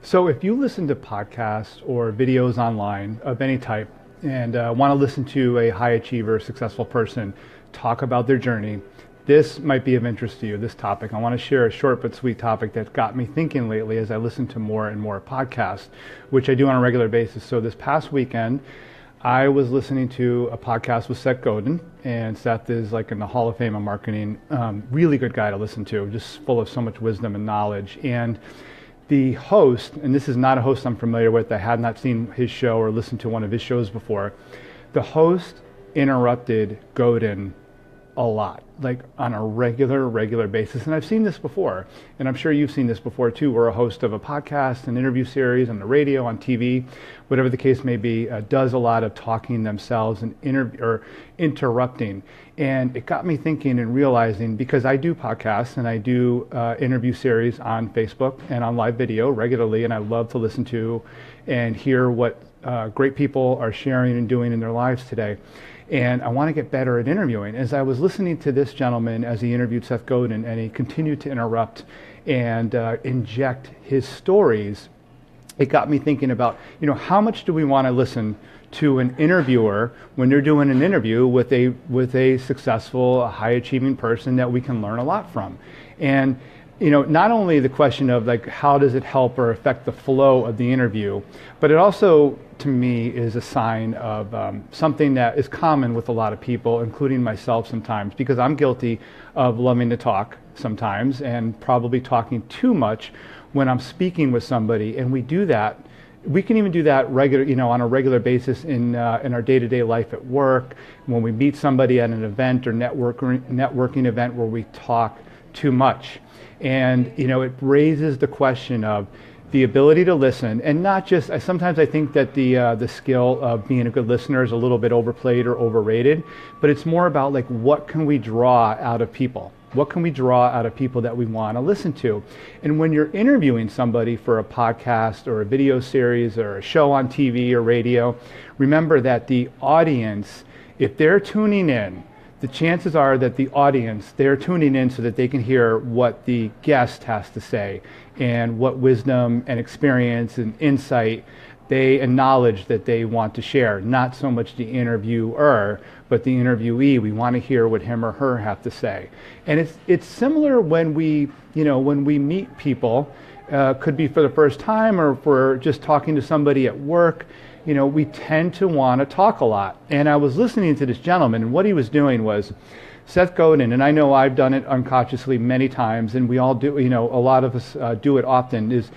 So if you listen to podcasts or videos online of any type and want to listen to a high achiever, successful person talk about their journey, this might be of interest to you, this topic. I want to share a short but sweet topic that got me thinking lately as I listen to more and more podcasts, which I do on a regular basis. So this past weekend, I was listening to a podcast with Seth Godin, and Seth is like in the Hall of Fame of marketing. Really good guy to listen to, just full of so much wisdom and knowledge. And the host, and this is not a host I'm familiar with, I had not seen his show or listened to one of his shows before, the host interrupted Godin a lot, like on a regular basis. And I've seen this before, and I'm sure you've seen this before too, where a host of a podcast, an interview series on the radio, on TV, whatever the case may be, does a lot of talking themselves and interrupting. And it got me thinking and realizing, because I do podcasts and I do interview series on Facebook and on live video regularly, and I love to listen to and hear what great people are sharing and doing in their lives today. And I want to get better at interviewing. As I was listening to this gentleman as he interviewed Seth Godin, and he continued to interrupt and inject his stories, it got me thinking about, how much do we want to listen to an interviewer when they're doing an interview with a successful, high achieving person that we can learn a lot from. And not only the question of like how does it help or affect the flow of the interview, but it also, to me, is a sign of something that is common with a lot of people, including myself sometimes, because I'm guilty of loving to talk sometimes and probably talking too much when I'm speaking with somebody. And we do that. We can even do that on a regular basis in our day-to-day life at work, when we meet somebody at an event or networking event where we talk too much. And it raises the question of the ability to listen, and not just. Sometimes I think that the skill of being a good listener is a little bit overplayed or overrated, but it's more about like what can we draw out of people? What can we draw out of people that we want to listen to? And when you're interviewing somebody for a podcast or a video series or a show on TV or radio, remember that the audience, if they're tuning in, the chances are that the audience, they're tuning in so that they can hear what the guest has to say and what wisdom and experience and insight and knowledge that they want to share. Not so much the interviewer, but the interviewee. We want to hear what him or her have to say. And it's similar when we meet people, could be for the first time or if we're just talking to somebody at work. We tend to want to talk a lot. And I was listening to this gentleman, and what he was doing was, Seth Godin, and I know I've done it unconsciously many times, and we all do, a lot of us do it often, is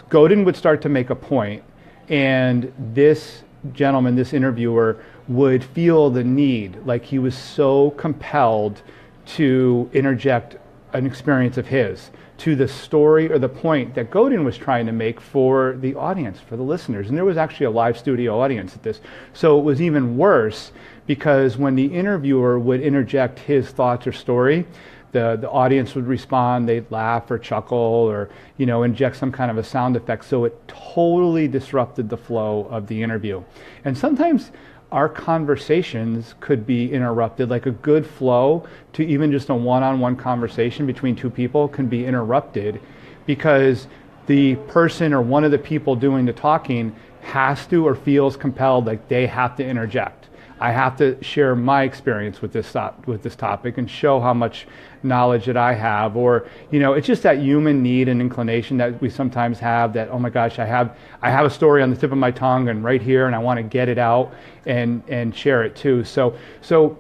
Godin would start to make a point, and this gentleman, this interviewer, would feel the need, like he was so compelled to interject an experience of his to the story or the point that Godin was trying to make for the audience, for the listeners. And there was actually a live studio audience at this. So it was even worse because when the interviewer would interject his thoughts or story, the audience would respond, they'd laugh or chuckle or, inject some kind of a sound effect. So it totally disrupted the flow of the interview. And sometimes our conversations could be interrupted, like a good flow to even just a one-on-one conversation between two people can be interrupted because the person or one of the people doing the talking has to or feels compelled like they have to interject. I have to share my experience with this topic and show how much knowledge that I have, or it's just that human need and inclination that we sometimes have. That, oh my gosh, I have a story on the tip of my tongue and right here, and I want to get it out and share it too. So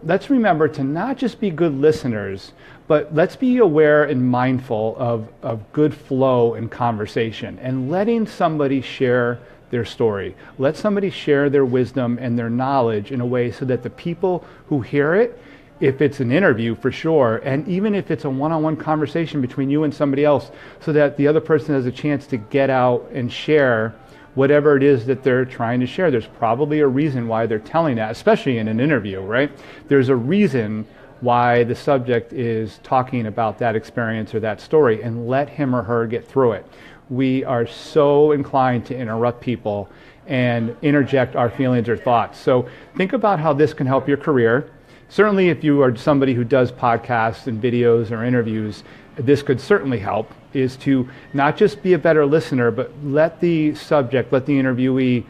let's remember to not just be good listeners, but let's be aware and mindful of good flow in conversation and letting somebody share their story. Let somebody share their wisdom and their knowledge in a way so that the people who hear it, if it's an interview for sure, and even if it's a one-on-one conversation between you and somebody else, so that the other person has a chance to get out and share whatever it is that they're trying to share. There's probably a reason why they're telling that, especially in an interview, right? There's a reason why the subject is talking about that experience or that story, and let him or her get through it. We are so inclined to interrupt people and interject our feelings or thoughts. So think about how this can help your career. Certainly if you are somebody who does podcasts and videos or interviews, this could certainly help. is to not just be a better listener, but let the subject, let the interviewee,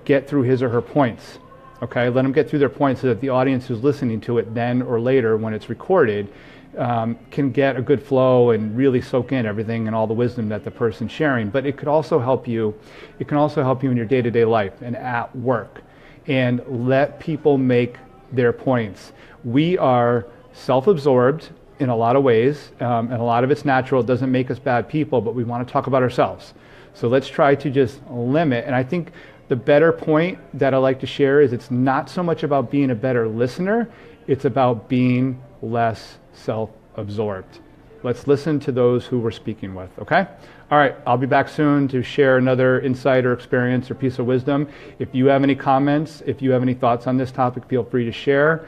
get through his or her points. Okay, let them get through their points so that the audience who's listening to it then or later when it's recorded can get a good flow and really soak in everything and all the wisdom that the person's sharing. But it could also help you. It can also help you in your day-to-day life and at work. And let people make their points. We are self-absorbed in a lot of ways, and a lot of it's natural. It doesn't make us bad people, but we want to talk about ourselves. So let's try to just limit. And I think the better point that I like to share is it's not so much about being a better listener, it's about being less self-absorbed. Let's listen to those who we're speaking with, okay? All right, I'll be back soon to share another insight or experience or piece of wisdom. If you have any comments, if you have any thoughts on this topic, feel free to share.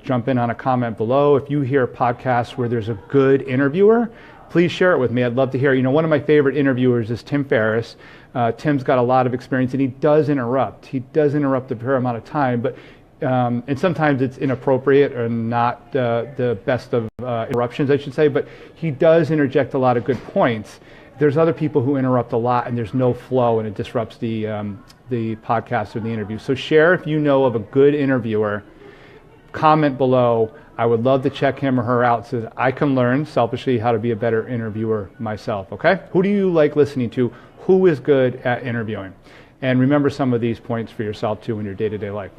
Jump in on a comment below. If you hear podcasts where there's a good interviewer, please share it with me. I'd love to hear. One of my favorite interviewers is Tim Ferriss. Tim's got a lot of experience, and he does interrupt. He does interrupt a fair amount of time, but and sometimes it's inappropriate or not the best of interruptions, I should say, but he does interject a lot of good points. There's other people who interrupt a lot, and there's no flow, and it disrupts the podcast or the interview. So share if you know of a good interviewer. Comment below. I would love to check him or her out so that I can learn selfishly how to be a better interviewer myself, okay? Who do you like listening to? Who is good at interviewing? And remember some of these points for yourself too in your day-to-day life.